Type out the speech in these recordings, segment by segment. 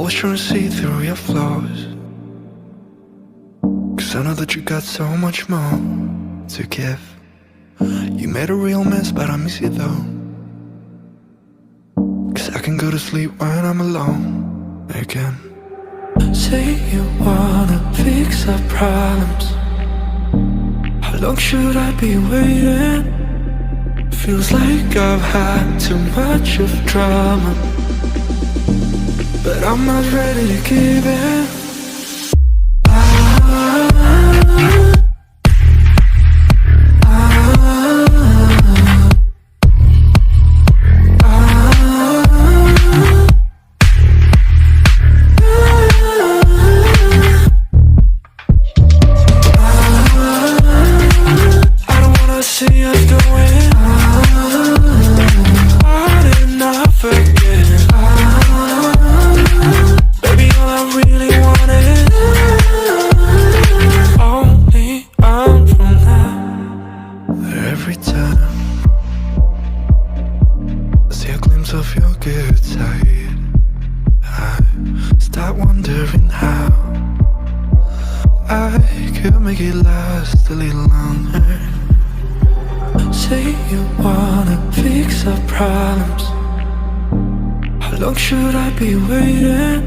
always trying to see through your flaws, 'cause I know that you got so much more to give. You made a real mess, but I miss you though, 'cause I can go to sleep when I'm alone again. Say you wanna fix our problems. How long should I be waiting? Feels like I've had too much of drama, but I'm not ready to give in. See us going on and off again. Baby, all I really want is only on from now. Every time I see a glimpse of your good side, I start wondering how I could make it last a little longer. Say you wanna fix our problems. How long should I be waiting?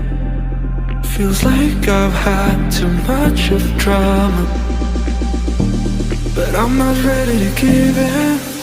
Feels like I've had too much of drama, but I'm not ready to give in.